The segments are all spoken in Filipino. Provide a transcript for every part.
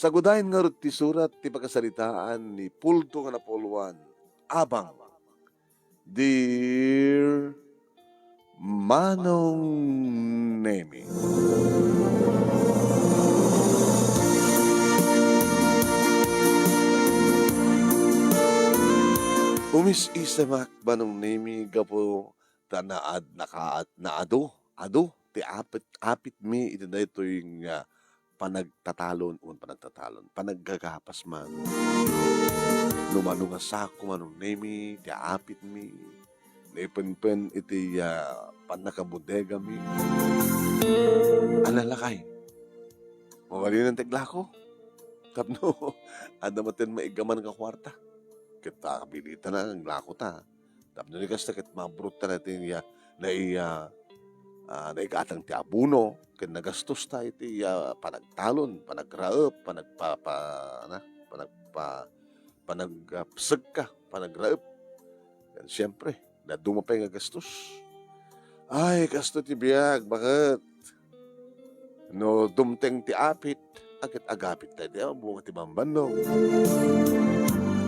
Sagudahin nga rit ti surat ti pagkasalitaan ni Pulto nga Napoluan. Abang, Dear Manong Nemi. Isa-mak Manong Nemi gapo ta naado ti apit mi iti daytoy nga panaggagapas man. Numano nga sako Manong Nemi ti apit mi naipenpen iti panakabodega mi. Analakay, mawali ng tegla ko. Tapno, adamatin maigaman ka kwarta. Kita kabilita na ang lako ta. Tapno ni kasta ket mabrut ta natin naikatang ti abuno. Ket nagastos ta iti panagtalon, panagraep, panagpseg ka, panagraep. Yan siyempre, nadumapay nga gastos. Ay, gasto ti biyag, bakit? No, dumteng ti apit, agapit tayo, di bunga ti bambanong.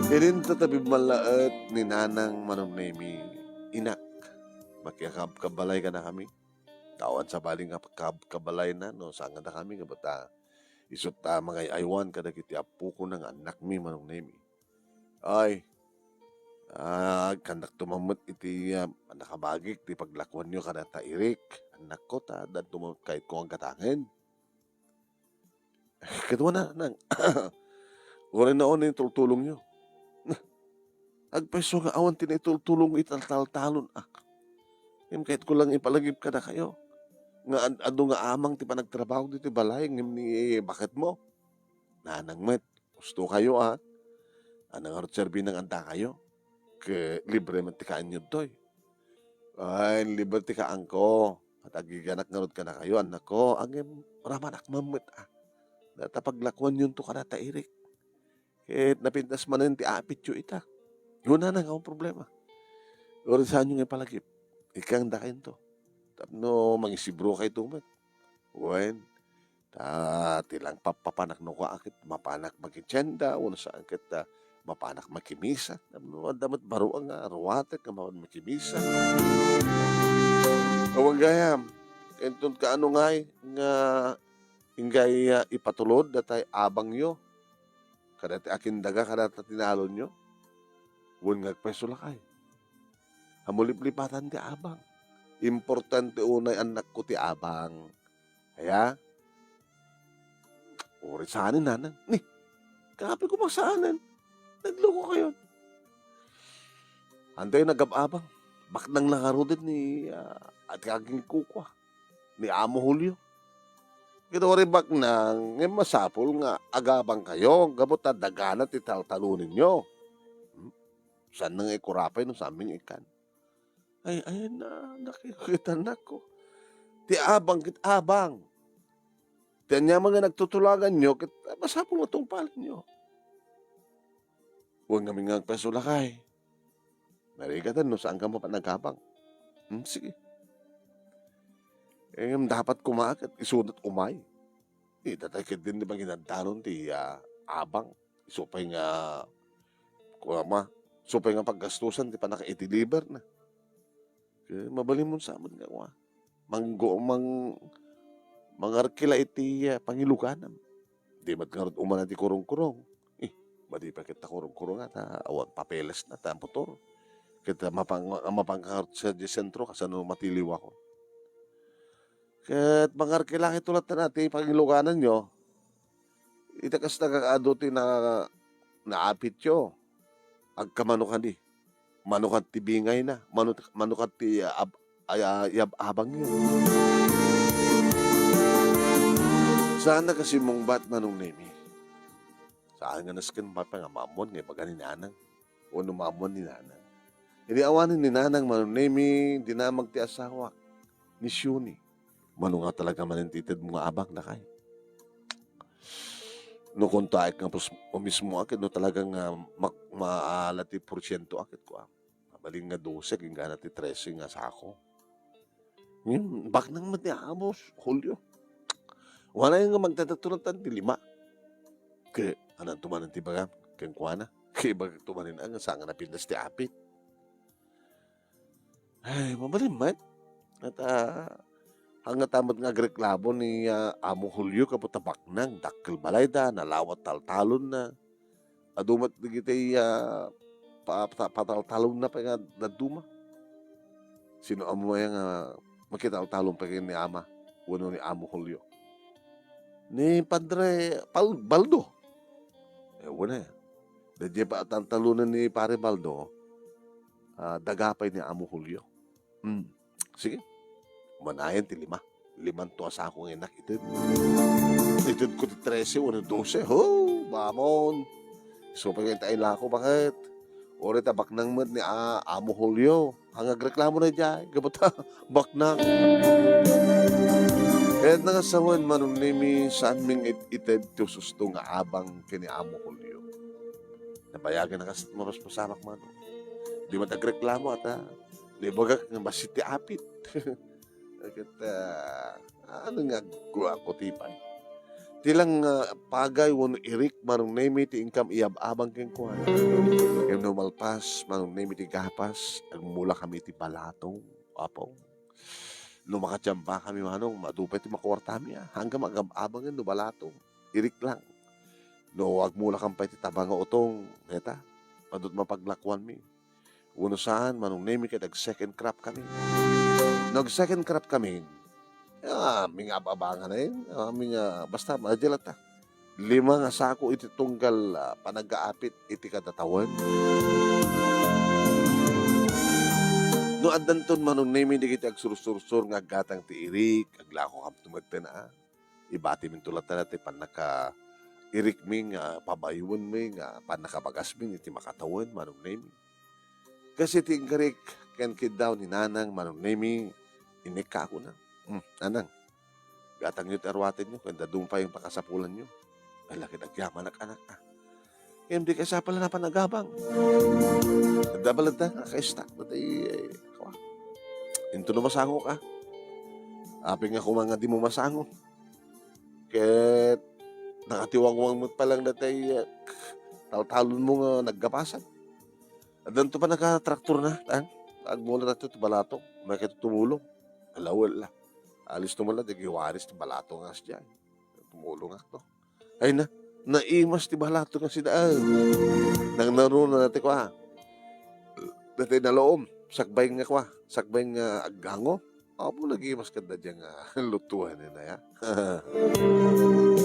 Irin tatabi malaat ni Nanang Manong Nemi, inak, makikabkabalay ka na kami. Tawan sa baling kabalay na, no, saan na kami, kabata, isot mga aywan kada kiti apu ko ng anak mi Manong Nemi. Ay, kandak tumamot iti nakabagik, ti paglakuan nyo kada ta irik, anak ko ta, dan tumamot kahit ko ang katangin. Katuwa na, nang, wala na on yung tultulong nyo. Agpeso nga awan tinitultulong italtaltalon kahit ko lang ipalagip ka na kayo. Nga ado nga amang ti panagtrabaho dito balay ngem ni bakit mo? Nanang met, gusto kayo anang arot serbi ng anda kayo. Ke libre man ti kaanyod toy. Ay, libre ti kaangko. At agiganak nga ka na kayo, anak ko. Angem ramanak mamit Natapaglakuan yun to ka na tairik. Kahit napintas man ti apit yu ita. Yun na ang problema. Orin saan yung ipalagip. Ikang dakin to. Tapno mangisibro kay tumat. Wen. Tilang papanak no ka akit mapanak magitsenda. Una saan kita mapanak makimisa. Tapno damat baro ang arwatek ka makimisa. Awang gayam. Kentun ka ano ngay nga ingay ipatulod datay abang yo. Kadati akin daga kadati tinalon nyo. Huwag ngagpeso lakay. Hamulip-lipatan ti abang. Importante unay anak ko ti abang. Kaya, uri saanin nanang. Ni, kapi ko masaanan. Nagloko kayo. Antay nagababang. Baknang nakarudin ni at kaging kukwa. Ni Amo Julio. Kito rin baknang masapol nga agabang kayo. Gabot na dagana ti taltalunin nyo. Saan nang ikurapay no sa aming ikan? Ay, ayan na, nakikita na ko. Ti abang, kit abang. Tiyan niya mga nagtutulagan nyo, kit masapong itong palin nyo. Huwag namin nga peso lakay. Narigatan no, saan ka mo pa nagabang? Sige. Dapat kumakit, isunod umay. Tatakit din di ba ginantanon ti abang. Isupay nga, supay nga paggastusan, di pa naka-i-deliver na. Kaya mabalin mo sa amin nga, mangarkila iti pangiluganam. Di ba't nga rin umana ti kurong-kurong. Madi pa kita kurong-kurong awan papeles na ta, motor. Kita mapangkarot sa sentro, kasano matiliw ako. Kaya mangarkila itulat na natin pangiluganan nyo, itakas nagkakaado ti naapit yo. Agkamanukan di. Manukat ti bingay na. Manukat ti abang yun. Saan na kasi mong bat Manong Nemi? Saan nga naskin pa nga mamon ngay baga ni Nanang? O mamon ni Nanang? Hindi awanin ni Nanang Manong Nemi, dinamag ti asawa ni Shuni. Mano nga talaga manintitid mga abang na kay. No kontaik nga po mismo akit, no talagang maalati porsyento akit ko. Mabaling nga 12, ginga ti 13 nga sako. Ngayon, bak nang matiamos, Julio. Wala yung magtataturan ti 5. Kaya anang tumanan ti bagam, kaya kuha na. Kaya bagag tumanin ang saan nga napindas ti apit. Ay, mabalin man. At hanggat tamat nga agreklamo ni Amo Julio kapag tabak nang dakkel balay da, nalawat taltalon na. Adumat na kita'y pataltalon na pa nga naduma. Sino amo nga makitaltalon pa kayo ni Ama, uno ni Amo Julio. Ni Padre Baldo. Wala yan. Dadya pa taltalunan ni Pare Baldo, dagapay ni Amo Julio. Sige, manayan ti lima. Limang tuwa sa akong inak itid. Itid ko ti 13, wala 12. Ho, bamon. So, pagkintay lang ako, bakit? Ori tabak nang mat ni Amo Julio. Hanggang reklamo na dyan. Gabata, baknang. Kahit nangasawan manong nimi saan ming ited ti susto nga abang kini Amo Julio. Nabayagan na kasi maros pasamak man. Di matagreklamo at libagak nga basit ti apit. Agad, ano nga guwa ko tipay. Tilang pagay wano irik manong nemi ti income iyab-abang keng kuhan. Kaya no malpas manong nemi ti gapas agmula kami ti balatong. Apaw. No makachamba kami manong madupay ti makwartami hanggang magab-abangan no balatong. Irik lang. No agmula kampay ti tabanga utong. Neta, madut mapaglakwan mi. Uno saan manong nemi kay second crop kami. Nag-second crop kami, aming ababangan na yun. Basta, madyalat ta. 5 nga sako iti tunggal panag-aapit iti katatawan. No, adanton manong nemi di kita agsursur-sur nga gatang ti irik, aglako kam tumagta na. Ibati min tulat na natin panaka irik ming pabayuan ming panakabagas ming iti makatawan manong nemi. Kasi ti ingkarik ken kid daw ni nanang manong nemi inika ako na. Nanang, gatang nyo't arwatin nyo, kanda doon pa yung pakasapulan nyo. Ay, laki nagyaman anak. Hindi kasi pala na panagabang. Nagdabalad na, nakaistak. Into na masango ka. Aping ako mga di mo masango. Kahit nakatiwang-wang mo pa lang natay talon mo nga naggapasan. At doon pa naka-traktor na. Agmula na ito, balato. May kito tumulong. Alawal la. Alis naman lang, nagiwaris ti balato nga siya. Tumulong ako. Ay na, naimas ti balato nga si daan. Nang naroon na natin ko Dati naloom, sakbay nga ko sakbay nga aghango. Apo, nagimas ka na dyan lutuhan na ya.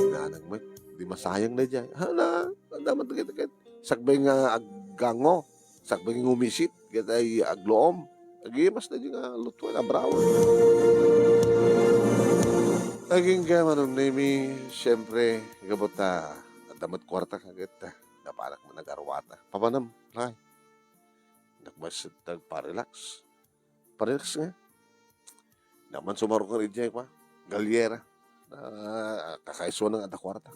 Nanang mo, di masayang na dyan. Hala, damat na kita sakbay nga aghango. Sakbay nga umisit, kita ay agloom. Nagimas na dyan lutuan, abrawan. Naging manong nemi, siyempre, gabota, damat kwarta kagit, napanak mo nag-arwata. Papanam, ay, nagmasit pa-relax. Pa-relax nga. Naman sumarong ka rin dyan, galyera. Kakaiswa ng ada kwarta.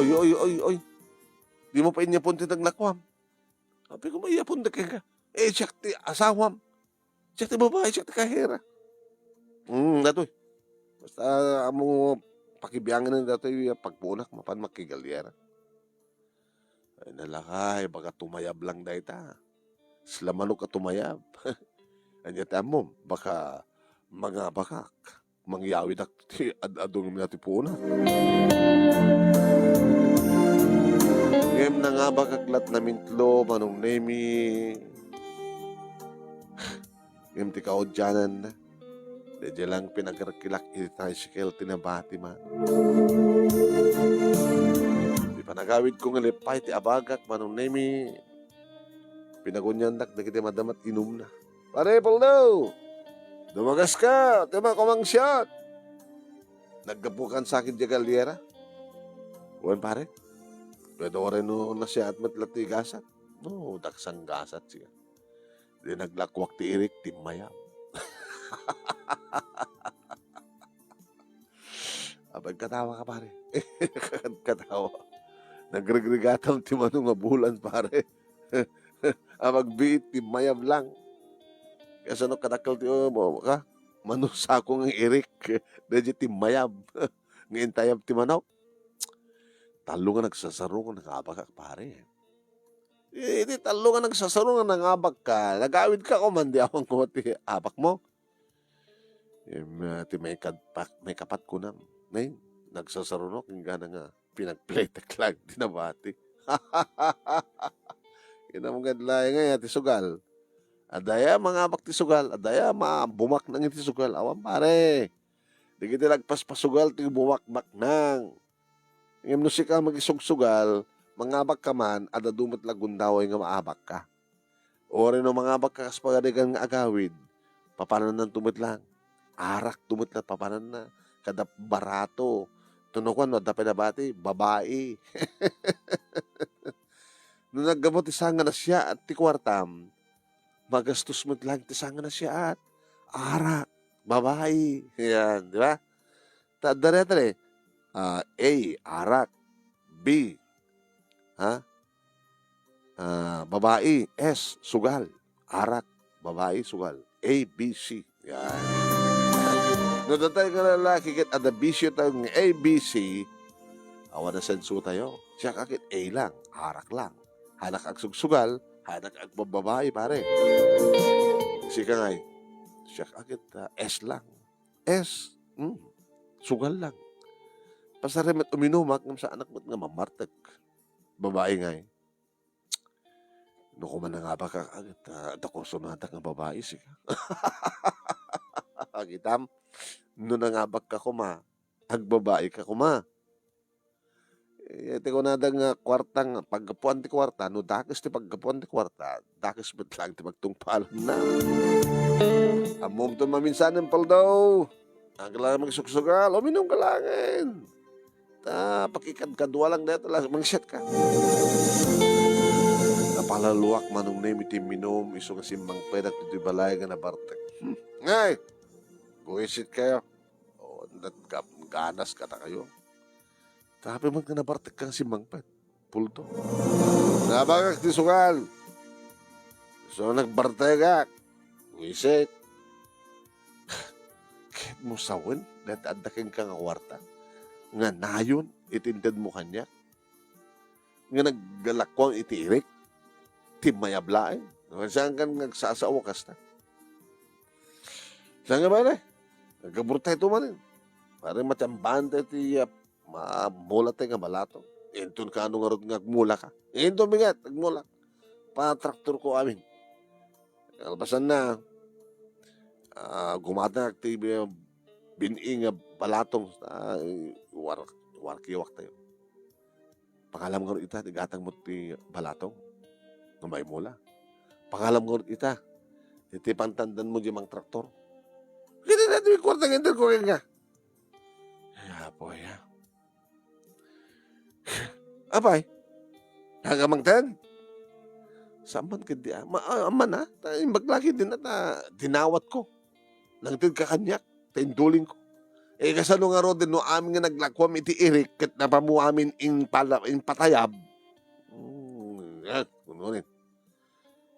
Oy. Di mo pa inyapon titang lakwam. Sabi ko, maiyapon na ka. Siyak ti asawam. Siyak ti babae, siyak ti kahera. Datoy. Basta amo pakibiyangan na datoy pagpunak, mapan makigalyera. Ay nalakay, baka tumayab lang dahi ta. Sila manok ka tumayab. Anyat mo, baka mga bakak. Mangyawid ak adong natin punak. Ngayon na nga bakaklat na mintlo, manong nemi. Ngayon ti kaodyanan na. Dadya lang pinagkilak i-tricycle tinabati man. Di pa nagawid ko nga lipay ti abagak manong nemi. Pinagunyandak na kita madamat inom na. Pare, Poldo! Dumagas ka! Tema kumang shot! Naggapukan sa akin di galyera. Uwan pare? Pwede ko rin na siya at matlati gasat. No, daksang gasat siya. Di naglakwak ti irik, ti mayam. Abag katawa ka pare. Katawa. Nagregregatam ti manong nga bulan pare. Abag biit ti mayam lang. Kaya no kadakal ti mo ka. Manusa ko ng irik. Dadya ti mayam. Ngayon tayab ti manok. talo nga nagsasaro nga nangabak ka pare. Iti talo nga nagsasaro nga nangabak ka, nagawid ka ko man di awang ko ti abak mo. Ti may kapat ko na. Nay, nagsasaro no, kingana nga pinagplaytek dinabati. Kinamagad laing nga ti sugal. Adaya mga abak ti sugal, adaya bumak nang iti sugal. Awan pare. Di kiti nagpaspasugal ti bumakbak nang. Ngem no si ka magisugsugal, mangabak ka man, ada dumot lagundaway nga maabak ka. Ore no mangabak ka kas pagadigan nga agawid, papanan ng tumot lang. Arak tumot na papanan na. Kada barato. Tunukan no, dapat nabati, babae. Nung naggamot isanga na siya at ti kwartam, magastos mo lang tisanga na siya at arak, babae. Yan, di ba? Dare-dare. A, arak. B, babae. S, sugal. Arak, babae, sugal. A, B, C. Yan. No, datay ka lalaki kit ada bisyo tayo ng A, B, C, awan na sensu tayo. Siya kakit A lang, arak lang. Hanak ag sugsugal, hanak ag babae pare. Sika ngay, siya kakit S lang. S, sugal lang. Pasaremet uminumak ng sa anak mo't nga mamartag. Babae ngay. No kuman nga ba ka agad, dako sumatak ng babae sika. Agitam, no nangabak ka kuma, agbabae ka kuma. Iti ko na nga kwartang, paggapuan ti kwarta, no dakis ti paggapuan ti kwarta, dakis betlang ti magtungpalan na. Amom to maminsan ng paldaw. Ang kailangan magsuksugal, uminom ka langin. Pakikadkadwa lang dito lang, mangsyat ka. Napalaluwak manong name iti minom, iso kasi mangpedat iti balay nga nabartek. Ngay! Buwisit kayo. O, ganas ka na kayo. Tapi man ka nabartek kang si mangpet. Pulto. Nabagak ti sugal. So, nagbartek. Buwisit. Kahit mo sawin, natadaking ka nga kwarta. Nga nayon, itinted mo kanya. Nga naggalakwang itiirik. Timayablain. Saan ka nagsasawa kasta? Saan nga ba na? Nagkaburtay ito man. Parang matyambahan tayo ti mula tayo nga balato. Inton ka ano nga rin ngagmula ka. Inton bigat, nagmula. Pa-traktor ko amin. Albasan na, gumatang aktibi bining balatong warkiwak tayo. Pangalam nga rin ita, tigatang mo ti balatong. Nga may mula. Pangalam nga rin ita, iti pantandan mo di mang traktor. Kita natin yung kwartang enter ko nga. Ya po ya. Apay, hagamangtan. Saman ka di aman na. Maglaki din na dinawat ko. Nangtid ka kanyak. Tainduling ko. Kasano nga ro din no amin nga naglakwam iti irik kat napamu amin in patayab. Kununin.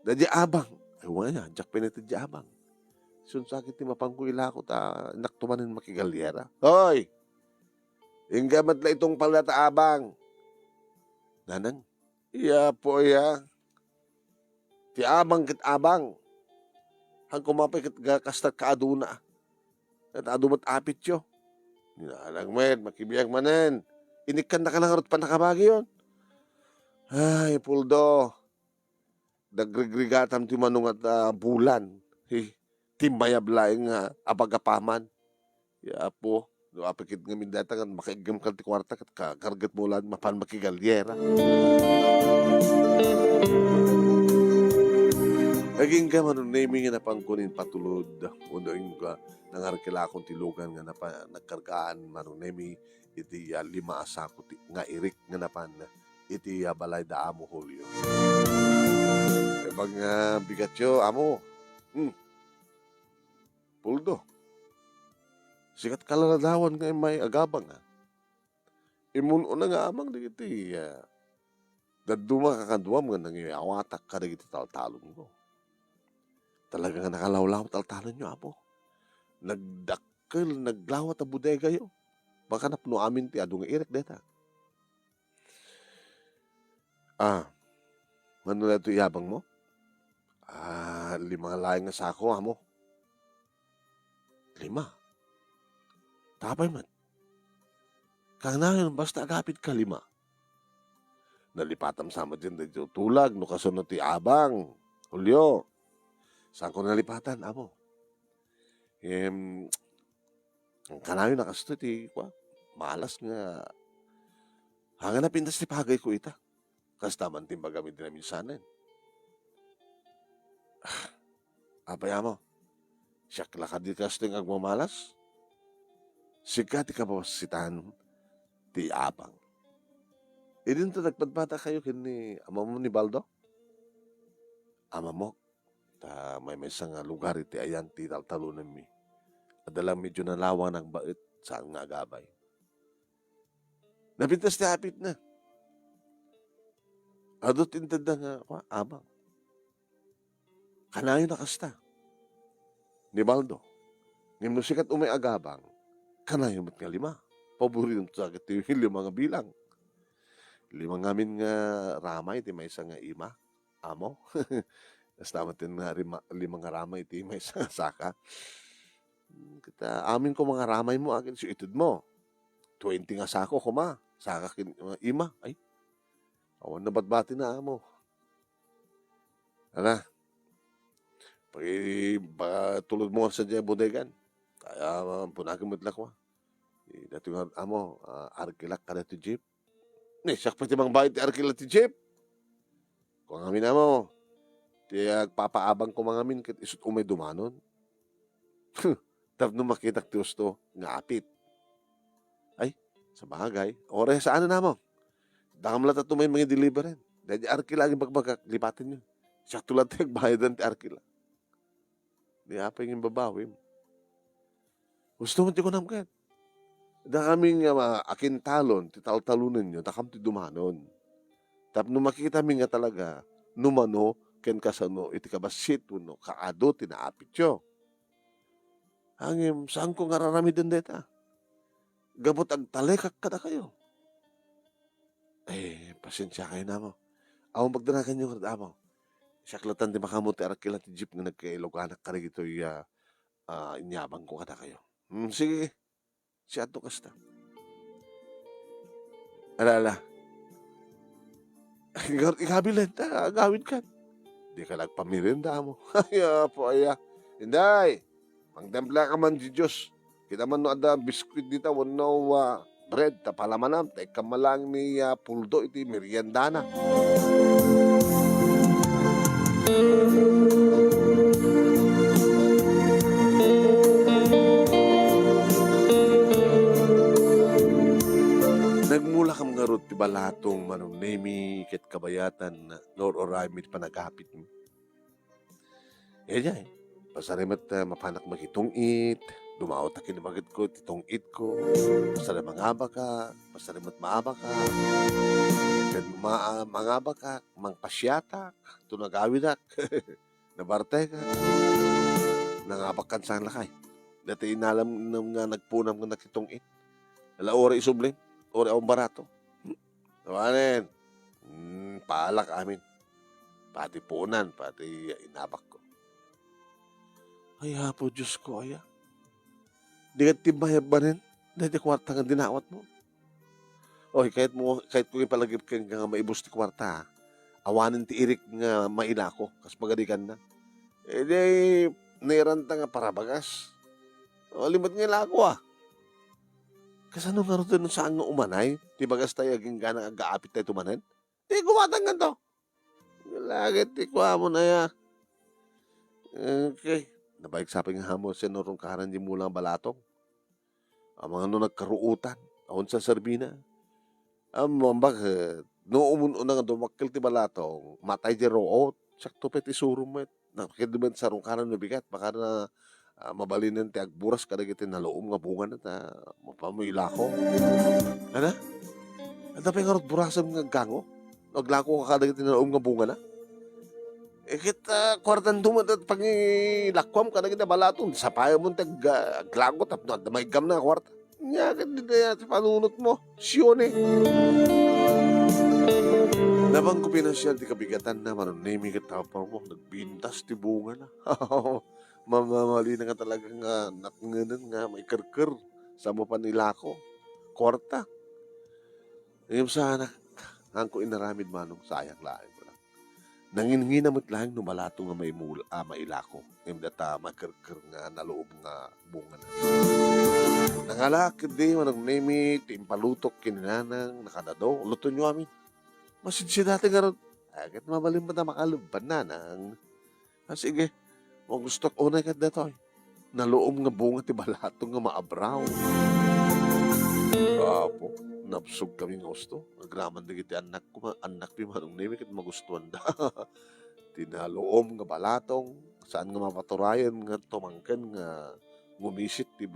Dadya abang. Ay wala, jak piniti di abang. Sunsakit ti mapangkuila ko naktumanin makigalyera. Hoy! Yung gamat na itong palata abang. Nanang? Iya po ya. Ti abang kit abang. Hang kumapay kit kastat kaaduna. At adumat apit yo. Ninalang men, makibiyag manen. Inikan na ka lang arot pa nakabagi yun. Ay, puldo. Dagrigrigatam ti manong at bulan. Timbayab laing apagapaman. Ya po, apikit nga mindata kan makigam ka ti kwarta kat kakargat mo lang mapan makigalyera. Naging ka manunaming nga napangkunin patulod. Unoing ka nangarkila akong tilugan nga nagkargaan manunami iti 5 asako nga irik nga napan iti balay da amo Julio. Ebang bigat yo amo. Puldo. Sikat kalaladawan nga may agabang Imuno na nga amang digiti. Daduma kakanduam nga nangiawatak ka digiti taltalon ko. Talaga nga nakalawlaw taltalon nyo apo. Nagdakkel, naglawat a bodega yo. Baka napno amin ti adu nga irik deta. Ah, mano na ito yabang mo? 5 laing nga sako amo. 5? Tapay man. Kanayon basta agapit ka 5. Nalipatam sama din dito tulag no kasunod ti abang. Hulyo, saan ko nalipatan amo? Kanayon nakasto ti kwa. Malas nga. Hanga na pintas ti pagay ko ita. Kasta man timbaga mi din minsanan. Apay amo. Siyak lakad di kasto yung agmamalas. Sikat ka ba sitahan ti abang. Idin to nagpadbata kayo kini ama mo ni Baldo? Ama mo. Ta may isang lugar iti ayan ti taltalunan mi. Adalang medyo nalawa ng bait saan nga agabay. Napintas ti hapit na. Adot intenda nga abang. Kanayo nakasta. Ni Baldo. Ni musikat umay agabang. Kanayo mat nga 5. Paborito sa iti 5 nga bilang. 5 ngamin nga ramay ti may nga ima. Amo. Basta matin nga 5 nga ramay ti may nga saka. Kita amin ko mga ramay mo akin si itid mo. 20 nga sako kuma. Saka ima. Ay. Awan na batbati na amo. Ala. Tulad mo sa dyan bodegan. Kaya punakin mo itlak mo. Dati nga amo, arkilak ka na ti jeep. Siyak pa ti mga bayit ti arkilak ti jeep. Kung amin amo, ti papaabang ko mga amin, kit isut umay dumanon. Tapos nung makita ti usto, nga apit. Ay, sa bagay. Ore, saan na mo? Dakam lang tato may mga deliveran. Dahil arkilak yung bagbagak, lipatin nyo. Siyak tulad ti agbayadan ti arkilak. Di apa yung babawim. Gusto mo ti ko namkat. Da kaming akin talon, ti taltalunan nyo, takam ti dumanon. Tap nung makikita mi nga talaga, numano, ken kasano, iti kabasit, no, kaado, tinaapit yo. Hangim, saan ko nga raramidin deta? Gabot ag talekak kada kayo. Pasensya kayo na mo. Ako magdanagan yung amo. Siyaklatan di makamot ti arakila ti jeep nga nagkailoganak ka rin ito'y inyabang ko kada kayo. Sige, si ato kasta. Alala. Ikabilan ta, agawin ka. Di ka nagpamirinda mo. Ay, po, aya. Hinday, pangdempla ka man di Diyos. Kita man no ada biskuit dita, wano bread, tapalamanam, tay kamalang ni puldo iti meriendana. Nagmula kam nga rot ti balatong manunemi ket kabayatan na Lord oray mit panagapit mo. Diya pasarimat mapanak magitong it, dumao ta kinabagit ko titong it ko, pasarimat mangaba ka, pasarimat maaba ka, ken mangaba ka, mangpasyatak, tunagawidak, nabarte ka, nangabakan sa lakay. Dati inalam nga nagpunam nga nakitong it. Ala ora isubling. Ori akong barato. Tawanin. Paalak amin. Pati punan, pati inabak ko. Ay hapo, Diyos ko, aya. Di ka timbayab ba rin? Dahil kwarta nga dinawat mo. Oy, kahit ko ipalagip ka nga maibos ti kwarta, awanin ti irik nga maila ko, kas magadikan na. Di, nairanta nga para bagas. Limot nga lako Kasano nga rin nun saan nga umanay? Di bagas tayo aging gana agaapit tayo tumanan? Di gumatang nga to. Lagit, di kwa mo na ya. Okay. Nabaik sa ping hamo sa norong karan di mulang balatong. Ang mga nagkaruutan. Aon sa Sarbina. Mambag, no umuno na nga dumakil ti balatong, matay di root. Sakto peti surumet. Nakikiduman sa rong karan na bigat. Baka na mabalinan ti agburas kada kiti naloom nga bunga na ta mapamuila ko. Ano? Ada pa nga burasam nga gango? Naglako ka kada kiti naloom nga bunga na? Kita kwartan dumat at pangilakwam kada kiti balaton. Sapaya mo taglagot at may gam na kwarta. Nga, hindi na sa panunot mo. Siyone. Habang ko pinasyal ti kabigatan na manon nemi ket tapang mo nagbintas ti bunga na. Mamamali na nga talaga nga nakngenan nga may kerker sa mo pa nilako. Kwarta. Ngem sana angko inaramid manong sayang laeng ko lang. Nanginhinamot lang no malato nga mailako. Ngem data makerker nga naloob nga bunga na. Nangalakid di manong nemi ti impalutok kininanang nakadado. Luto nyo amin. Masidsi dati nga ron. Agad mabalin ba na makaluban na nang. Sige, kung gusto ko unay kat datoy. Naloom nga bunga ti balatong nga maabraw. Apo, napsog kami nga gusto. Nagraman di kiti anak ko, anak ni manong nemi kat magustuhan da. Tinaloom nga balatong, saan nga mapaturayan nga tumangkan nga ngumisit ti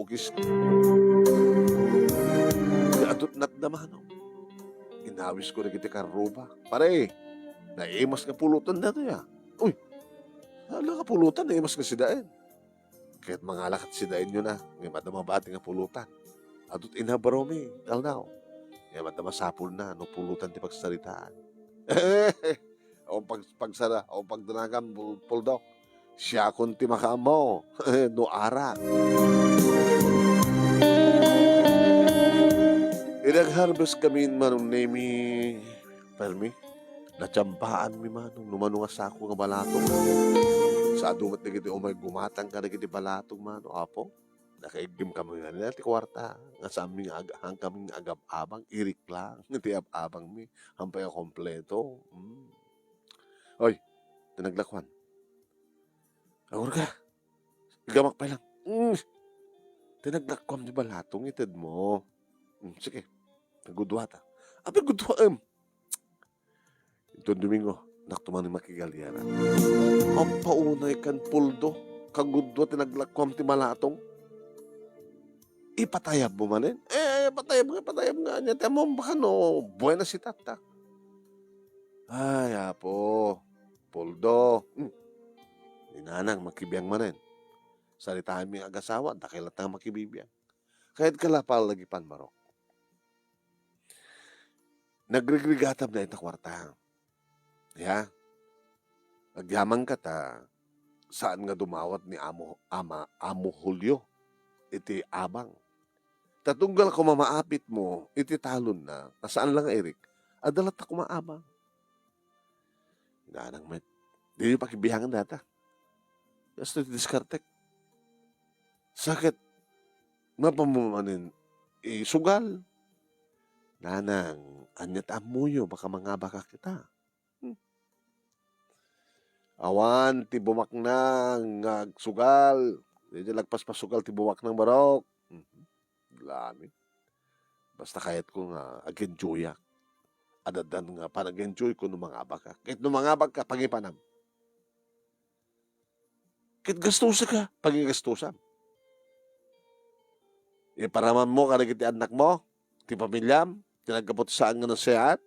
ugis. Adot nat naman. Inawis ko na kita karuba. Pare, naimas nga pulutan na to ya. Uy, hala ka pulutan, naimas nga sidain. Kahit mga lakat sidain nyo na, ngayon madamabati nga pulutan. Adot inabaromi, talnaw. Ngayon madamasapul na, no pulutan ti pagsaritaan. O pagsara, o pagdanagam, puldok. Siya kun ti makamo, no arak. Inag-harvest kami manong nemi, permi, natsampaan mi manong, numano nga sako nga balatong. Sa adumat na giti, umay gumatang ka na giti balatong mano, apo. Nakaigim kami nga nila, ti kwarta. Nga sa aming hang kaming agab-abang, irik lang, ti abang mi, hampay ang kompleto. Oy, tinaglakwan. Agor ka, igamak pa lang. Tinaglakwam di balatong, itad mo. Sige, nagudwata. Abi gudwa Ito Domingo, naktuman ni makigalyanan. Ang paunay kan puldo, kagudwa tinaglakwam ti malatong. Ipatayab mo manin? Patayab nga niya. Temo baka no, buena si tata. Ay, apo, puldo. Ninanang makibiyang manin. Salitahan mi agasawa, dakilat na makibibiyang. Kahit kalapal lagi pan marok. Nagrigrigatab na ita kwarta. Ya. Agyamang ka ta, saan nga dumawat ni Amo Julio, iti abang. Tatunggal ko mamaapit mo, iti talon na, saan lang Eric, adalat ako maabang. Nanang met, di yung pakibihangan data. Gusto diskartek. Sakit, mapamumanin, sugal. Nanang, anyat amuyo, baka mangabaka kita. Awan, ti bumak nang sugal. Hindi lagpas pa sugal, ti bumak nang barok. Lami. Basta kahit ko nga, agenjoyak. Adadan nga, panag-enjoy ko nung mga abak ka. Kahit nung mga abak ka, pangipanam. Kahit gastusa ka, pangigastusan. Iparaman mo, kada kiti anak mo, ti pamilyam, tinagkapot saan nga ng siyat.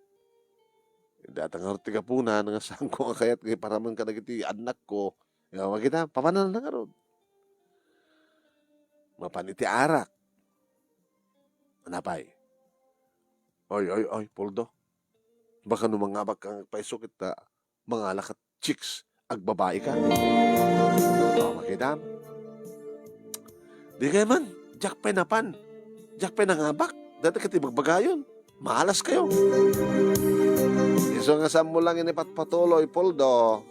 Datang harti ka po na, nga saan ko nga kayat, iparaman kada kiti anak ko. Yawa kita, pamanan na nga ron. Mapaniti arak. Anapay. Oy, Poldo. Baka nung mga abak kang paiso kita, mga lakat chicks, agbabae ka. Makita. Di kayo man, Jack Penapan. Jack Penangabak. Dati kati magbagayon. Maalas kayo. Iso nga sa mo lang inipatpatuloy, Poldo.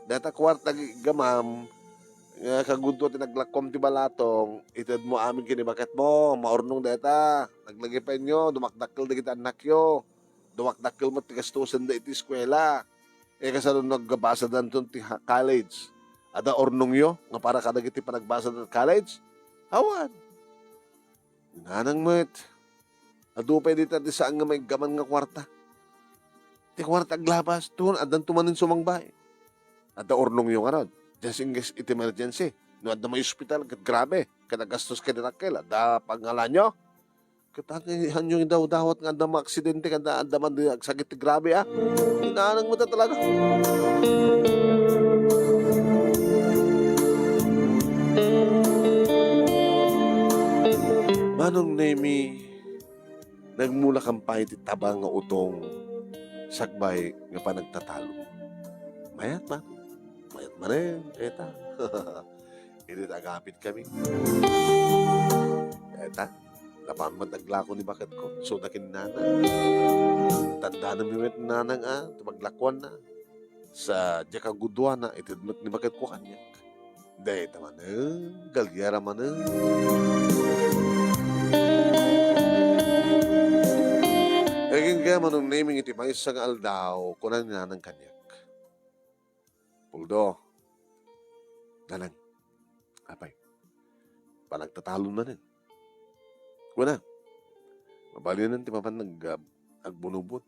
Data kwarta gamam. Kagunto tinaglakom ti balatong. Itad mo amin kinibakat mo. Maurnong data. Naglagay pa inyo. Dumakdakil da kita anak yo. Dumakdakil mo ti kastusan da iti eskwela. Kasano nagbasa dan ti college. Ada ornong yo. Nga para kadag iti panagbasa dan college. Awan. Nanang met. Adupay dito di saan nga may gaman nga kwarta. Ti kwarta aglabas. Tuon adan tumanin sumangbay. Ada ornong yo nga ron. Just in case it emergency. No, ada may hospital, kat grabe. Kada gastos ka dinakil, ada pangalan nyo. Katangihan nyo yung daw-dawat nga ada maaksidente, kada ada man din agsagit grabe ah. Inaanang mo ta talaga. Manong nemi, nagmula kang pahit itabang nga utong sakbay nga panagtatalo. Mayat man. Mayat man eta. Hindi agapit kami. Eta, napaman naglako ni bakit ko. So nakin nanang. Tanda na mimit nanang tumaglakwan na. Sa Jakagudwa na, itidmat ni bakit ko kanya. Dahil taman galyara man Egin kaya manong naming iti may isang aldaw, kunan nga ng kanyak. Puldo, nanang, apay, panagtatalo na rin. Kuna, mabali na ti mapan agbunubot.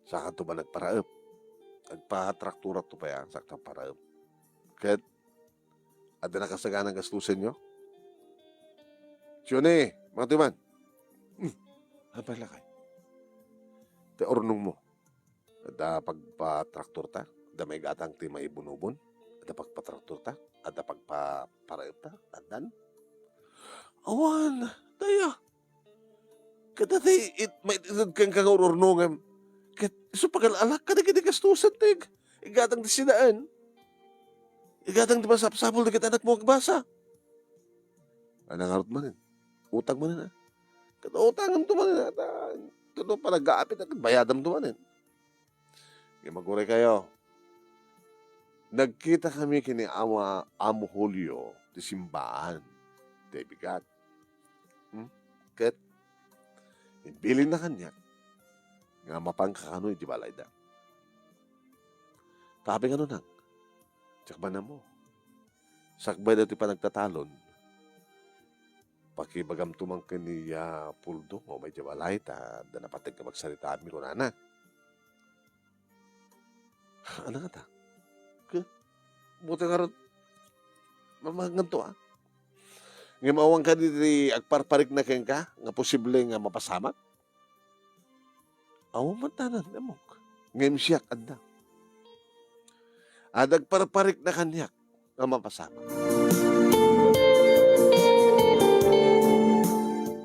Saka to ba nagparaap? Nagpatrakturat to pa yan, saktang paraap. Kahit, ada na kasaganang gastusin nyo? Siyone, mga timan. Apay lakay. Te ornong mo. Ada pagpatraktor ta, ada may gatang ti maibunubon, ada pagpatraktor ta, ada pagpaparaap ta, andan. Awan, daya. Kada ti may itid kang kang ornongam. Kat iso pagalala kada kiti gastusan tig. Igatang ti sinaan. Igatang ti masapsapol di kita anak mo agbasa. Anangarot man utang man Kada utangan to man Tudo pa nag-aapit at bayadam to man Magure kayo. Nagkita kami kini Amo Julio di simbahan. Di bigat. Kat bilin na kanya nga mapangkakano iti balay da. Tabi nga nang, tsakba na mo. Sakbay na iti panagtatalon, pakibagam tumang kaniya puldo mo may balay ta, da napatag ka magsalita mi ko na. Ano nga ta? Buti nga rin, mamahangan to Nga mawang ka diti agparparik na keng ka, nga posible nga mapasamak. Awa man tanan, namok. Ngayon siyak anda. Agparparik na kanyak, nga mapasamak.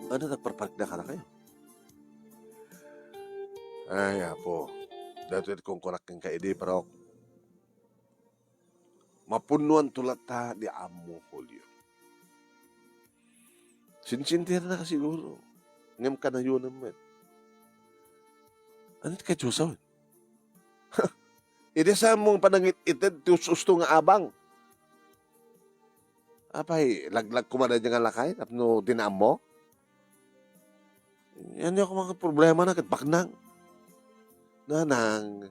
Ano nagparparik na ka na kayo? Ay, apo. Datuit kong kurak keng kaidi, pero mapunuan tulat ta di Amo Julio. Sinsintir na ka siguro. Ngam ka na yun naman. Ano ka Diyosaw? Iti sa mong panangit itid, tususto nga abang. Apay, laglag kumada dyan nga lakay, tapno dinam mo. Yan yung mga problema na baknang. Nanang,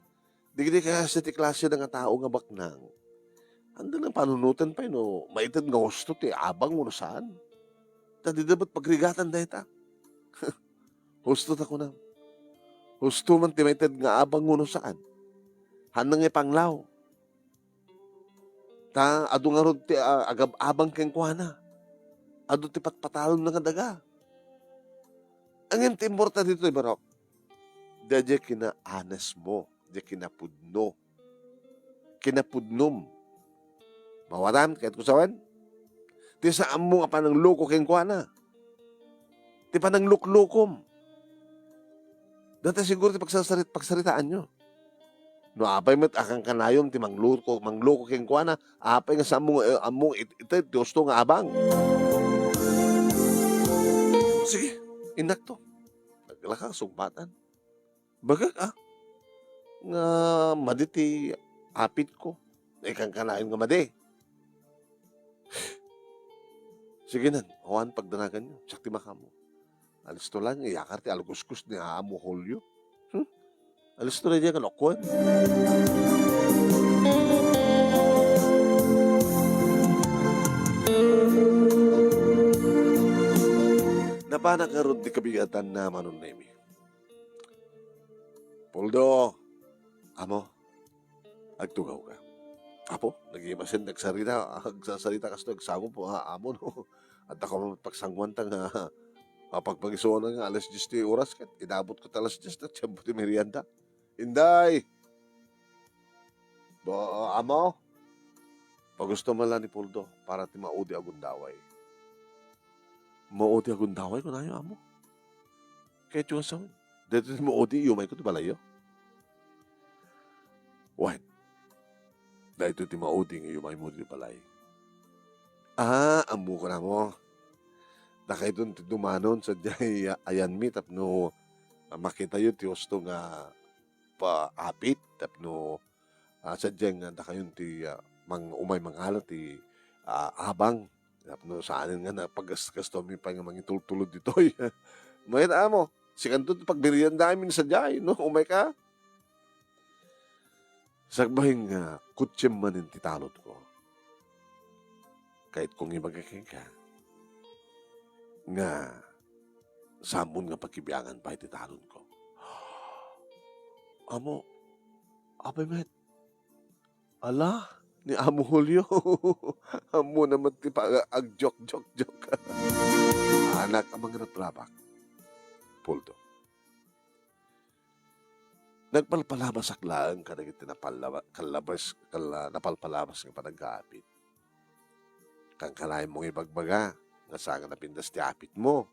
di kaya sa ti klase ng tao nga baknang. Ando ng panunutan pa no, maitid nga gusto ti abang mo saan. Tadi dapat pagrigatan dahil ta. Gusto ta ko na. Gusto man ti maitid nga abang mo saan. Hanang ipanglaw. Ta adu nga rod ti abang keng kuana. Adu ti patpatalon nga daga. Ang importante dito Barok. Dadya kinaanas mo. Dadya kinapudno. Kinapudnom. Mawaran kahit kusawan. Ti saan mo nga panang loko keng kuana. Ti panang luklukom. Dati siguro ti pagsaritaan nyo. No apay met akang kanayom ti mangloko keng kuana. Apay nga sa among ito gusto nga abang. Sige, inak to. Naglaka sumbatan. Bagag nga maditi apit ko. Ikang kanayon nga madi. Sige nan, awan pagdanagan nyo. Sakti makamo. Alis to lang, iyakar ti aluguskus ni Amo Julio. Alis to rin yan kalokwan. Napanakaroon di kabigatan na manon nemi. Puldo, amo, agtugaw ka. Apo, nag-imasin, nagsasarita kas nagsango po, amo, no? At ako pagsangwantang pagpag-isuon nga alas 10 ti oras, kat inabot ko talas 10 na tiyempo ti merienda. Inday! Amo, pagusto man lang ni Puldo para ti maudi agundaway. Maudi agundaway ko na yung amo. Kaya Diyosaw. Dito mo odi umay ko ti balayo. Wait, dahito ti maudi nga umay mo ti balay. Amo ko na mo. Nakaiton ti dumanon sa jay ayan mi tapno makita yun ti gusto nga paapit tapno sadyang nga nakayon ti umay mangalat ti abang tapno saanin nga na paggasto mi pa nga mangitultulod ditoy. Mayat amo, si kanto ti pagbirian namin sa jay, no? Umay ka. Sagbahing kutsem manin ti talot ko. Kahit kung ibagaking ka, nga sambon nga pagkibiyangan pa iti talon ko. Amo, abay met, ala, ni Amo Julio. Amo naman ti ag-joke. Anak ang mga natrabak. Puldo. Nagpalpalabas aklaan ka naging napalpalabas nga panagkaapit. Kang kalahin mong ibagbaga, nga sanga na pindas ti apit mo.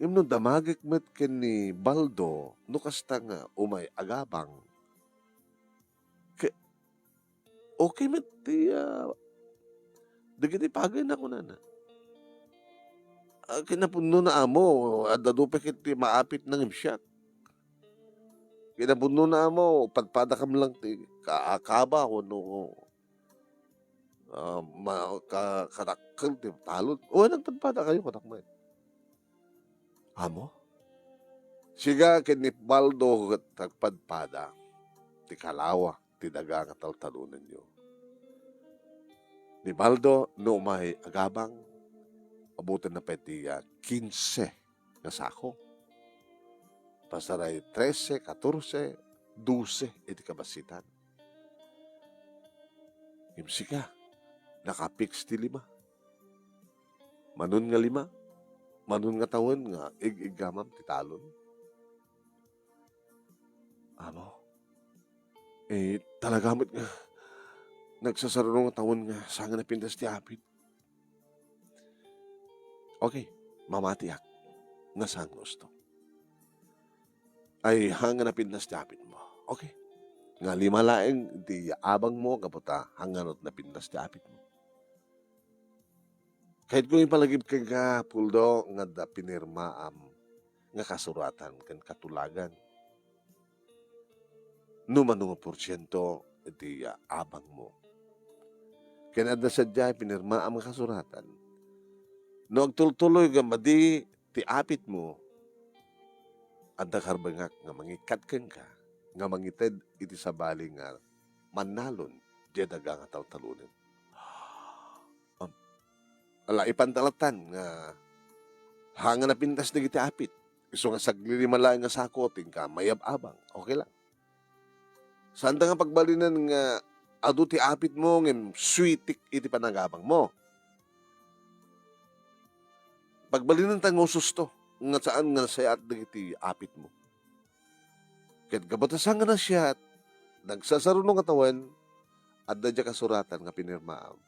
Yung no damagik met ken ni Baldo, no kasta nga umay agabang. Okay met ti, dagiti pagay na ko na. Kinapuno na amo, adadupek iti maapit ng imsyak. Kinapuno na amo, pagpadakam lang ti kaakaba o no, kadakkel ti talon. O, nagpadpada kayo, kadakmay. Amo? Siga kinibaldo tagpadpada, ti kalawa, ti daga nga taltalunan nyo. Ni Baldo, no may agabang, abutan na peti 15 na sako. Pasaray 13, 14, 12, iti kabasitan. Imsi ka, nakapix ti 5. Manon nga 5. Manon nga taon nga igamam ti talon. Amo, talagamit nga, nagsasarunong nga taon nga, sanga na pindas ti apit. Okay, mamatiak, nga sang gusto. Ay hanga na pindas ti apit mo. Okay, nga 5 laeng di abang mo, kaputa, hanganot na pindas ti apit mo. Kahit kung ipalagib ka puldo, nga da pinirmaam, nga kasuratan, kan katulagan. Numanong porsyento, iti abang mo. Kaya da sadya, pinirmaam nga kasuratan. No agtultuloy ka, madi, ti apit mo, adda karbangak nga mangikat ka, nga mangited iti sabali nga manalon, di daga nga taltalunin. Ala, ipantalatan nga hanga na pintas na iti apit. Iso nga saglilimalay nga sakoting ka, mayab-abang, okay lang. Saan nga pagbalinan nga adu ti apit mo, ngem sweetik iti panagabang mo. Pagbalinan tang susto, nga saan nga sayat iti apit mo. Ket gabatasan nga na siya, nagsasarunong katawan, at dadya kasuratan nga pinirmaam,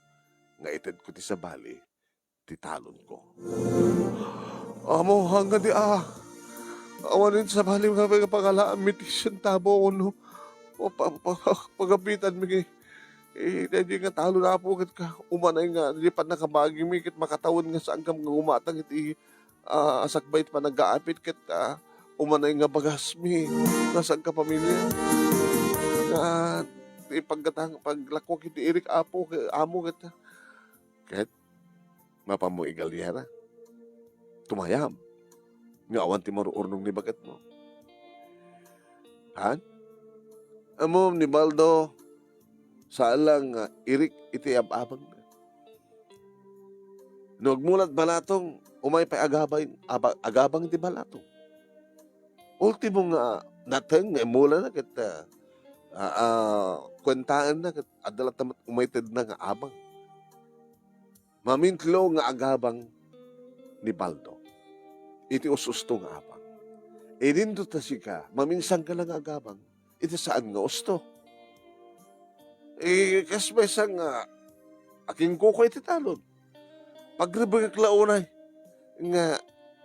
nga ited ko ti sabali, ti talon ko. Amo, hanga di awanin sa bali nga pagalaan, mitisyan tabo ko, no. Pagapitan mi hindi nga talo na po ka umanay nga lipat na kabagi mi kit makatawan nga saan kam nga umatang iti asakbait pa nag-aapit kit umanay nga bagas mi nasaan ka pamilya nga ipaggatang paglakwak iti irik apo amo kita ket mapamu igalyara tumayam nga awan ti maruurnong ni bagat mo. Han? Amo ni Baldo saalang irik iti ababang na. No agmulat balatong umay pa agabang iti balatong. Ultimo nga nateng nga mula na ket kwentaan na ket adala tamat umayted na nga abang. Mamintlo nga agabang ni Baldo. Iti ususto nga abang. Dindo ta sika, maminsan ka lang agabang. Iti saan nga usto? Kasbay nga aking kuko iti talon. Pagribagak launay nga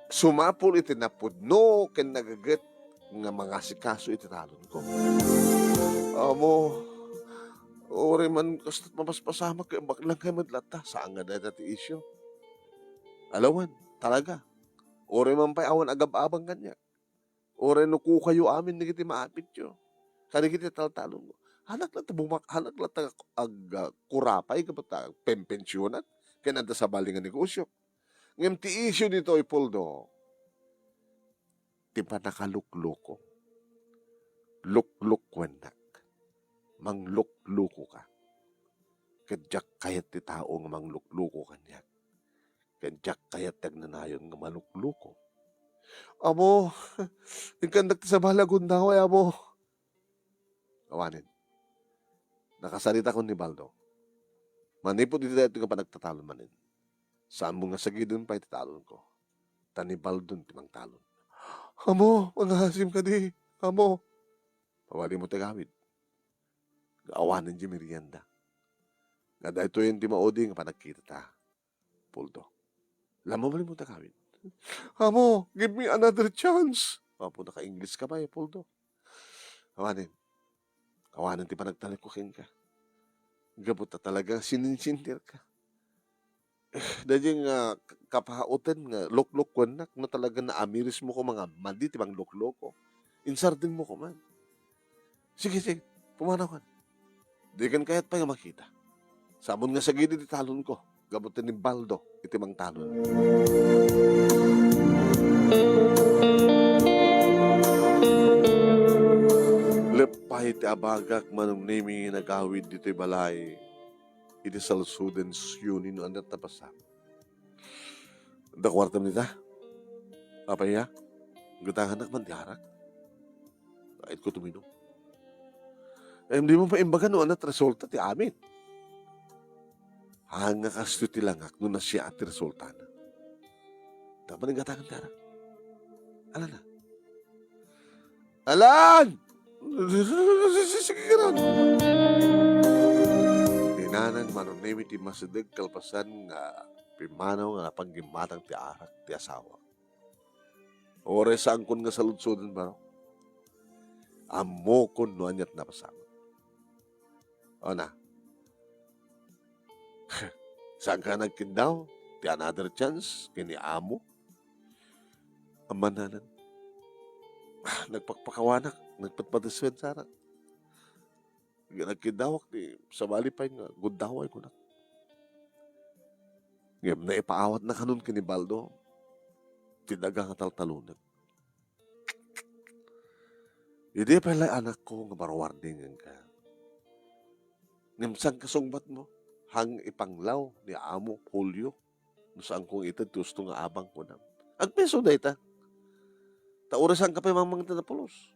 sumapol iti napudno ken nagaget nga mga sikaso iti talon ko. Amo, ore man kasto't mapaspasamak kay baklang kay madlata saan nga dayta ti isyu. Alawan, talaga. Ore man pa'y awan agab-abang kanya. Ore no ku kayo amin ni kiti maapit yo. Kani kiti taltalon mo. Hanak lang ta kurapay kapag pempensyonan. Kaya nanda sa baling nga negosyo. Ngem ti issue dito ay Poldo. Ti pa nakalukloko. Lukluk wendak. Manglukluko ka. Kadyak kayat ti tao nga manglukluko kanya. Kadyak kayat tagnanayon nga malukluko. Amo, ikandak ti sa balagun daw ay amo. Awanin. Nakasalita ko ni Baldo. Manipod iti dito nga pa nagtatalon manin. Saan mo nga sagidon pa ititalon ko. Tani Baldon timang talon. Amo, manghasim ka di. Amo. Pawali mo tagawid. Gaawanan di merienda. Nga dahil ito yung di maodi nga pa nagkita ta. Puldo. Lamamali mo tagawid. Amo, give me another chance. Papo, naka-English ka ba Puldo? Awanin. Awanan ti pa nagtalikukin ka. Gabot na talaga sininsintir ka. Dahil nga kapahautan nga lukluk ko na talaga na amiris mo ko mga mandi ti bang lukloko. Insardin mo ko man. Sige, pumanaw ka. Di kan kayat pa nga makita. Sabon nga sa gilid ti talon ko. Gabutin ni Baldo iti mang talon. Lepay ti abagak manong nemi nagawid dito'y balay. Iti salsuden syunin no andat tapasa. Da kwartam nita. Apaya? Gutangan nak mantiharak. Kahit ko tuminom. Hindi mo pa imbagan no andat resulta ti amin. Hanga kasto ti langak no na siya at resulta na. Tama ng gatangan tiharak. Alan na. Alan! Sige ka ron. Dinanang manunemi ti masideg kalpasan nga pimanaw nga panggimatang ti arak ti asawa. Ore saan kun nga saludsudin ba? Amo kun no anyat na pasama. O na. Saan ka nagkindaw? Ti another chance? Kini amo? Amananan. Nagpakpakawanak. Nagpatpatiswed sana. Nagkidawak ni sa malipay nga gudaway ko na. Ngayon na ipaawat na kanun kini Baldo. Tinaga nga taltalunan. Hindi pala anak ko nga marwarningan ka. Ngayon saan kasungbat mo? Hang ipanglaw ni amo Julio. Saan kong ito gusto nga abang ko na. Ang peso na ita. Taurasan ka pa yung mga tanapulos.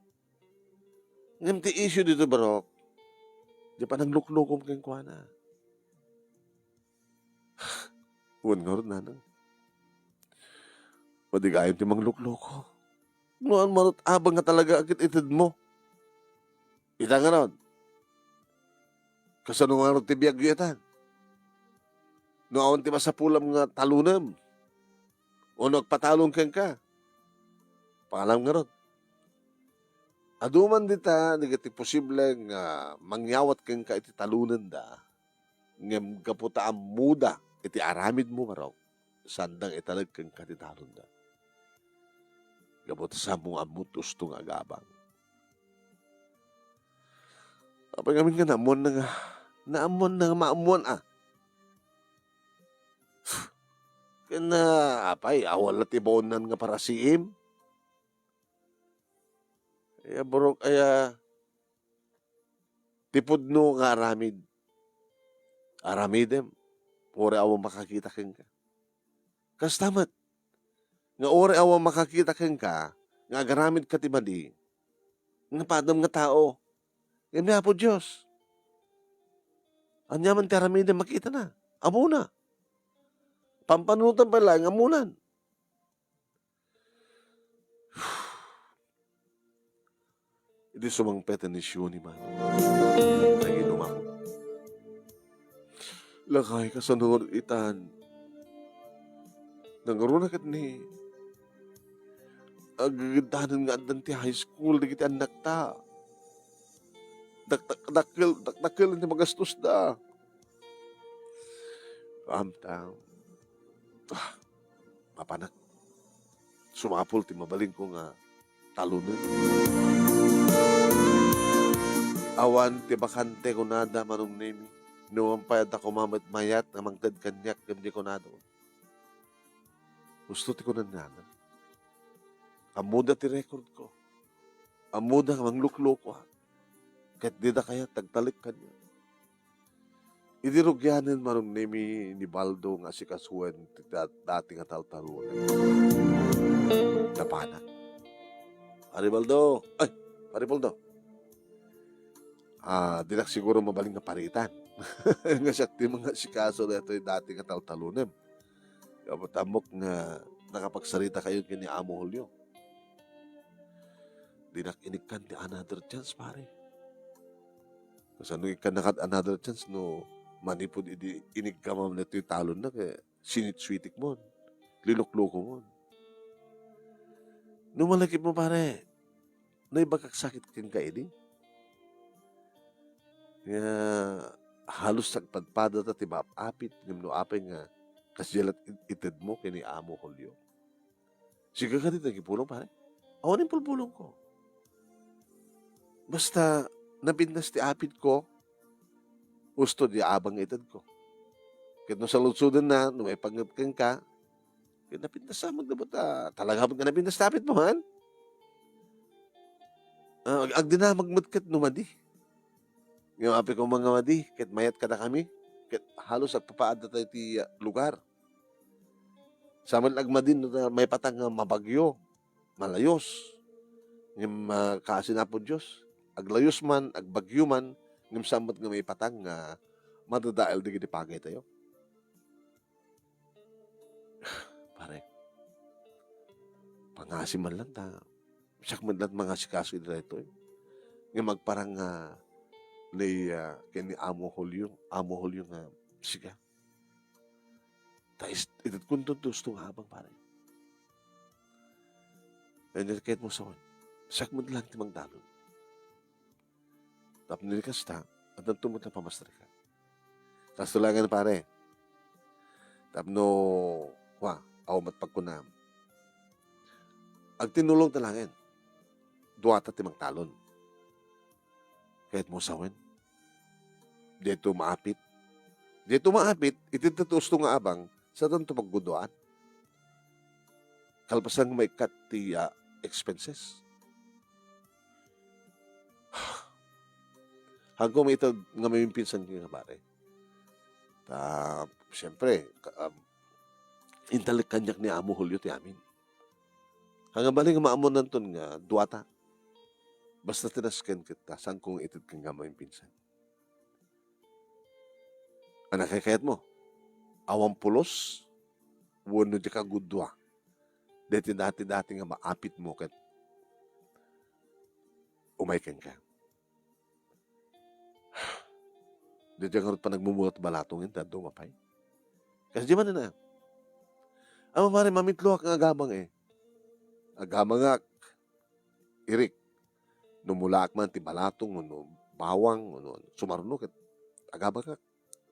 Ngayon ti issue dito barok. Di pa nagluklukong kang kuha na. Huwag nga rin nanang. Madigayon ti mga lukloko. Noon marot abang nga talaga agit itid mo. Ita nga ron. Kasano nga ron ti biyag yatan. Noon ti masapulam nga talunam. O nagpatalong kang ka. Pangalam nga ron. Aduman dita, nagati posible nga mangyawat kang ka iti talunan da. Ngem kaputa ang muda, iti aramid mo maraw. Sandang italag kang ka iti talon da. Kaputa sa mong amut gusto nga agabang. Apay kami nga naamon na nga maamon ah. Kaya apay, awal na tibonan nga para siim. Kaya burok, tipod no nga aramid. Aramidem. Ore awang makakita keng ka. Kas tamat. Nga ore awang makakita keng ka, nga agaramid ka timadi. Nga padam nga tao. Yan nga po Diyos. Anyaman ti aramidem makita na. Amo na. Pampanunutan pala, nga amunan. Hindi sumangpet ni Shuni man. Naginom ako. Lakay ka sa nunod itan. Nangaruna kat ni Agagandahan nga andan ti high school dagiti anak ta. Dakdakkel ti magastos da. Amta, mapanak, sumapol ti mabalin ko nga talunen. Awan ti bakante ko nada manong nemi. Nuwampayad ako mamat-mayat na mangkad kanyak kem di ko nado. Gusto ti ko nanana. Amuda ti record ko. Amuda nga manglukloko ha. Kahit di da kaya tagtalik kanya. Idirugyanin manong nemi ni Baldo nga si kasuan ti dati nga taltaruan. Napana. Pare Baldo. Ay, Pare Baldo. Dinak siguro mabaling nga paritan. Nga siya ti mga sikaso na ito yung dati nga taltalunem. Kapatamok nga nakapagsarita kayo kini Amo Julio. Dinak inikan ti another chance pare. Kasi ano ikan nakat another chance no manipod inig ka mam na ito yung talon na kaya sinit-sweetik mo. Lilukloko mo. Nung malakip mo pare, na iba kaksakit kang kainin. Nga halos nagpadpada ta ti apit ngam no apay nga kasyalat ited mo kini Amo Julio. Siga ka dito nagipulong pare. Awan yung pulpulong ko. Basta nabindas ti apit ko, gusto di abang ited ko. Kaya no sa lutsudan na, no may pangapkan ka, kaya napindas sa magdabot talaga ka napindas tapit mo, han? Ag dinamag matkat no madi. Yung api ko mga madi, kahit mayat ka na kami, kahit halos agpapaad na tayo ti lugar. Saman agmadin, may patang nga mabagyo, malayos. Yung kaasinapo Diyos. Aglayos man, agbagyo man, ng samot nga may patang nga madadael di giti pagay tayo. Pare, pangasim man lang ta. Siyak man lang mga sikaso ito eh. Nga magparang kini Amo Julio nga siga. Tais, itat kuntun gusto nga habang pare. And kahit mo sawan, siyak man lang ti magdalon. Tapos nilikas ta, at nagtumot na pamastri ka. Tapos tulangan pare. Tapos no, awamat pagkunam. Ag tinulong talangin. Duwata ti magtalon. Kahit mo sawan. Dito maapit. Dito maapit, ititusto nga abang sa tanto pagguduan. Kalpasan may cut ti expenses. Hanggang may ito nga may pinsan ko nga pare. Siyempre, intalik kanyak ni Amo Julio ti amin. Hanggang bali nga maamon nanton nga duwata. Basta tinasken kita, saan kong itid kang nga may pinsan. Anak kayat mo, awang pulos, wano di ka gudwa. Dati nga maapit mo kat umaykan ka. Dito nga pa nagmumulat balatongin, tado mapay. Kasi di man na. Ama pare, mamitlo ang agabang eh. Agabang irik. Numulak man ti balatong, no, bawang, no, sumarno, kat agabang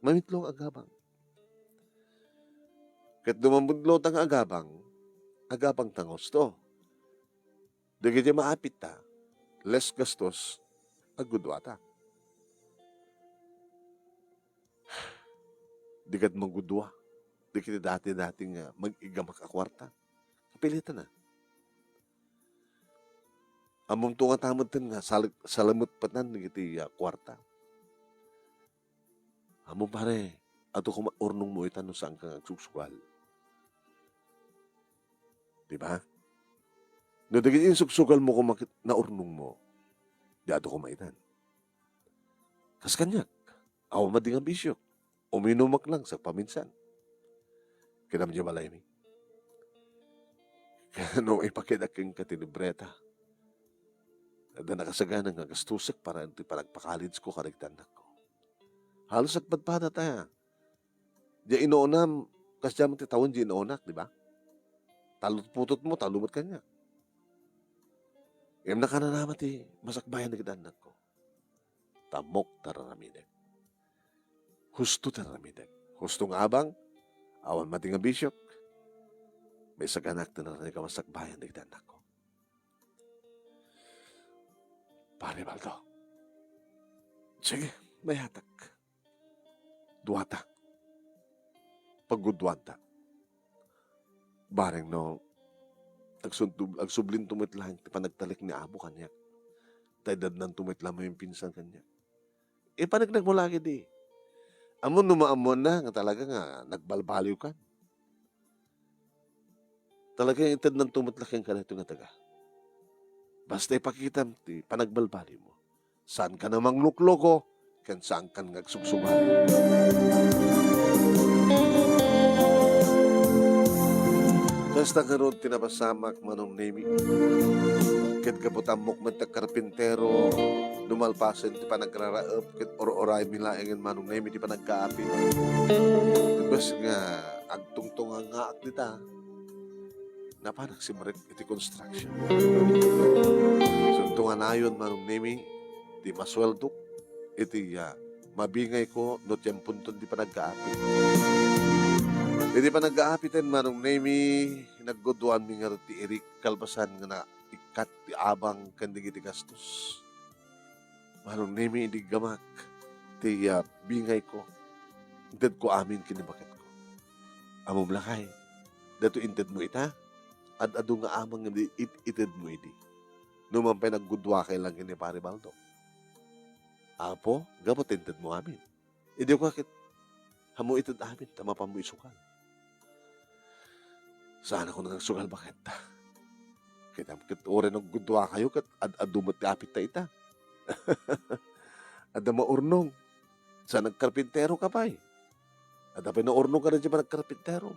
mamitlo ang agabang. Kat dumambudlo tang agabang tangos to. Dagi di maapit ta, less gastos, agudwata. Di kat magudwa. Di kita dati nga mag-igamak akwarta. Kapilitan na. Among tunga tamad tin nga salamot patan ng iti kwarta. Among pare, ato ko maurnong mo itan no saan kang agsuksukal. Diba? No, dagit yung suksukal mo kung naurnong mo, di ato ko maitan. Kas kanyak, awa mading ang bisyo. Uminumak lang sa paminsan. Kinam niya balay mi. Kaya nung ipakidak yung katilibreta, na nakasagana nga gastusak para ito palagpakalins ko karigtanak ko. Halos agpadpada tayo. Di inoonam, kasi diyan ti tawon di inoonak, di ba? Talot putot mo, talumot kanya. Ngem nakananamat ti masakbayan dagiti anak ko. Tamok tararamidek. Husto tararamidek. Husto nga abang, awan mati nga bisyok, may saganak na narin ka masakbayan dagiti anak ko. Pare Baldo, sige, may hatak. Duwata. Paggudwanta. Bareng no, agsublin tumitlang ti panagtalik ni abo kanya. Taydad ng tumitlang mo yung pinsan kanya. Panagdag mo lagi di. Amon numaamon na nga talaga nga nagbalbaliw ka. Talaga yung itad ng tumitlaking ka na ito nga taga. Basta ipakita ti panagbalbaliw mo. Saan ka namang lukloko, kan saan ka nagsugsugan. Basta karon tinapasamak manong nemi. Ket kabutamok man ta karpintero, numalpasen ti panagraraep ket or-oray milaengen manong nemi ti panagkaapi. Bas nga agtungtong nga at dita. Napanak si Marik iti construction. So tunga nayon manong nemi ti masweldo iti mabingay ko no tiyempunton di panagkaapi. Hindi pa nag-aapitan manong nemi naggoduan mi nga ti Eric kalbasan nga na ikat ti abang kandig iti gastos. Manong nemi hindi gamak ti bingay ko. Inted ko amin kinibakat ko. Amom lakay. Dato inted mo ita. Adu nga amang ited mo iti. Numampay naggudwa kay lang ni Pare Baldo. Apo, gabot inted mo amin. Hindi ko kakit hamo ited amin tama pa mo isukal. Sana ko nagsugal bakit? Kita oren ng gudwa kayo kat adumat kapit ta ita. Ada maurnong. Sa nagkarpintero ka pa eh. Ada pinaurnong ka na dyan pa nagkarpintero.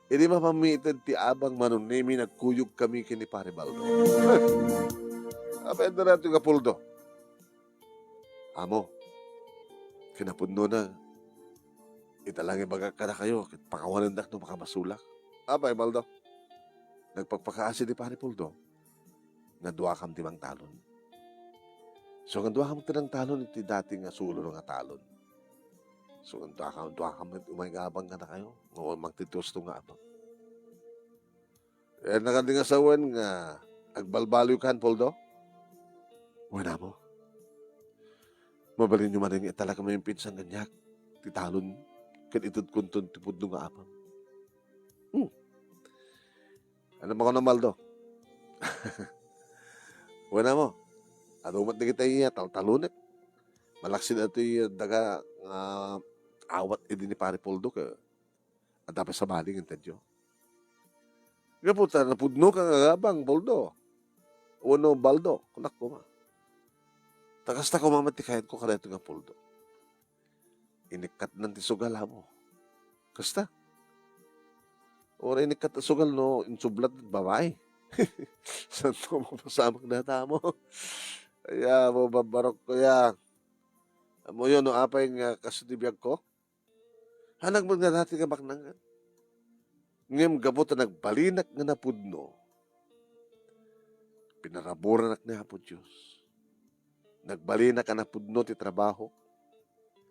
Hindi mapamitan ti abang manunemi nagkuyog kami kini Pare Baldo. Apa ito natin nga puldo? Amo, kinapudno na. Italangin baga ka na kayo. Pakawanan dak no makabasulak. Abay, Baldo. Nagpagpakaasi di Pare Puldo. Nga kam timang talon. So, nga kam tinang talon, iti dating nga sulo nga talon. So, nga kam umay nga abang nga na kayo. Nga magtitusto nga abang. Nakandi nga sawan nga agbalbaliw kan, Puldo. Wala mo. Mabalin nyo man rin talaga may pinsang ganyak. Ti talon. Kan itod kuntun ti pudno nga abang. Ano mo ko na Maldo? Wala mo. Ano umat na kita talunet. Malaksin na ito daga awat hindi ni Pare Poldo ka. At dapat sa baling ang tadyo. Nga po, napudno ka nga abang, Poldo. Uno, Baldo. Kunak ko ma. Takasta ko mamatikayan ko kareto nga Poldo. Inikat ng tisugala mo. Kasta? Ora inikat na sugal no, insublat babae. Santo mo pasamang data mo. Kaya mo babarok ko ya. Amo yun no, apay nga kasudibiyag ko. Hanag mo nga dati nga baknangan. Ngem gabot na nagbalinak nga napudno. Pinaraburan na po Diyos. Nagbalinak ka napudno ti trabaho.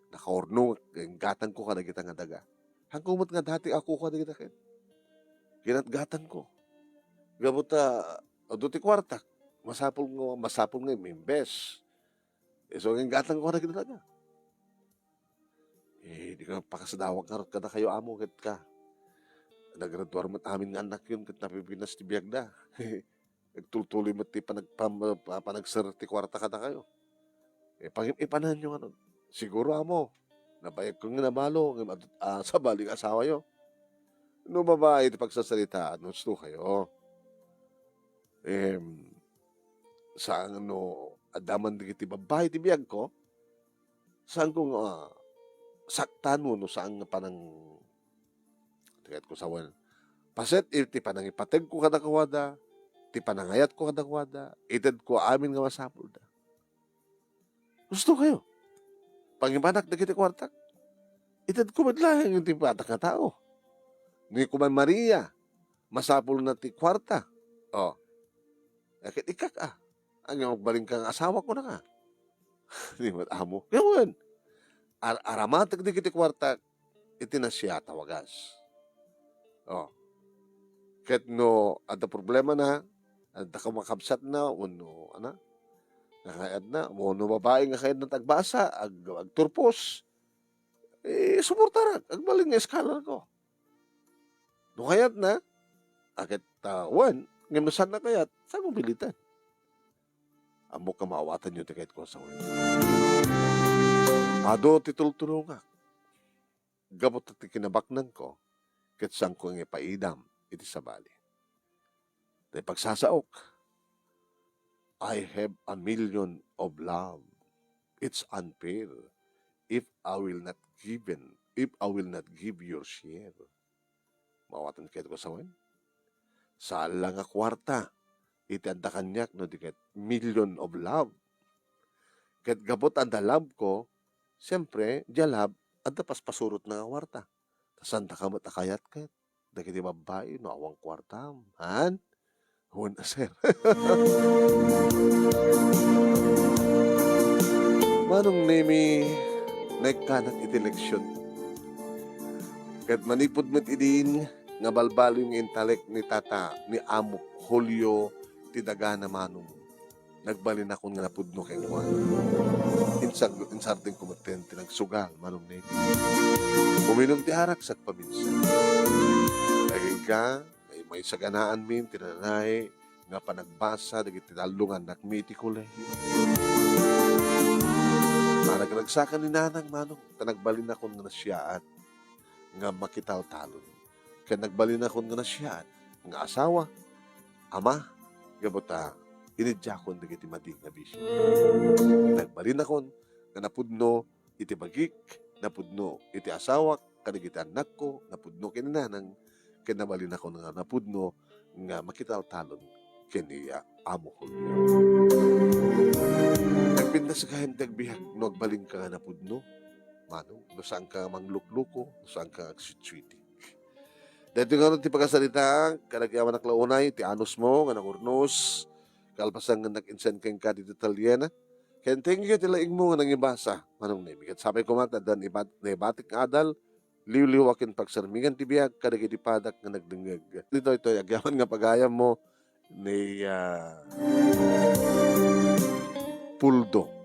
Nakaorno, gatan ko ka na kita nga daga. Hangkumot nga dati ako ka na kita kin. Ginatgatan ko. Gabot duti kwarta. Masapol nga imbes. So, ang gatan ko na kita daga. Di ka pakasadawag karot ka na kayo amo kit ka. Nagraduar mo amin nga anak yun kit napipinas ti biyag na. Nagtultuloy mo ti panagsar ti kwarta ka na kayo. Ipanahan nyo ano. Siguro amo. Nabayag ko nga namalo. Sa baling asawa yo. No babae iti pagsasalitaan. Gusto kayo. Saan adaman di kiti babae ti biyag ko. Saan kong saktan mo no saan nga panang tigat ko sawan. Paset iti panang ipateg ko kada kawada. Ti panangayat ko kada kawada. Ited ko amin nga masapul da. Gusto kayo. Pangibanak na kiti kwartak. Ited ko madlahan yung timpatak na tao. Ni Kuman Maria, masapul na ti kwarta. Ket ikak ang magbaling kang asawa ko na ka. Di met amo. Ngawan, aramatag di kiti kwarta iti na siya tawagas. Oh, ket no adda problema na, adda ka makabsat na wenno nangaad na wenno babae nga kayad na tagbasa agturpos, suporta agbalin nga scholar ko. No kayat na, ket wan ngem no saan na kayat, saan mo bilitan? Amo ka maawatan yo ti kayat ko sa wen. Ado ti tultulongak, gabot ti kinabaknan ko, ket saan ko nga ipaidam iti sabali. Dahil pagsasaok, I have a million of love. It's unfair if I will not give your share. Mawatan kayo ko sa wen. Saan lang nga kwarta, iti anda kanyak no di ket million of love. Ket gabot anda love ko, siyempre, di love, anda paspasurot na nga kwarta. Sanda ka matakayat ket, dagiti babae no awang kwartam. Han? Huwag na, sir. Manong nemi nagkanat iti leksyon. Ket manipod met idin nga balbalo yung intalek ni tata ni amo Julio ti dagana manong nagbalin ako nga napudno kay Juan. Insarting kumaten ti nagsugal manong nemi. Uminom ti arak sak paminsan. Dahil ka may saganaan min tinanay nga panagbasa dagiti talungan nakmiti kolehiyo. Nagsakan ni nanang manong tanagbalin ako nga nasyaan nga makitaltalon. Kaya nagbalin ako nga nasyaan nga asawa, ama, gabota, inidya ko dagiti mading nga bisyo. Nagbalin ako nga napudno iti bagik, napudno iti asawa, kadagiti anak ko, napudno kininanang, kaya nabalin ako nga napudno nga makitaltalon kaniya amo ko niya. Nagpindas ka hentag bihag no agbalin ka nga napudno, manong, no saan ka manglukluko, no saan ka agsitswitik. Dito nga ti pagkasalita, kanagyaman naklaunay, ti anos mo, nga nangurnos, kalpasan nga nag-insen kang ka dito Italiana. Kaya thank you tilaing mo nga nangibasa, manong nemi. Kat sabi ko mata, dan ibatik nga adal, liw-liwakin pagsarmingan ti biyag, kadagiti padak nga nagdengeg. Dito ito, agyaman nga pagayam mo, ni Puldo.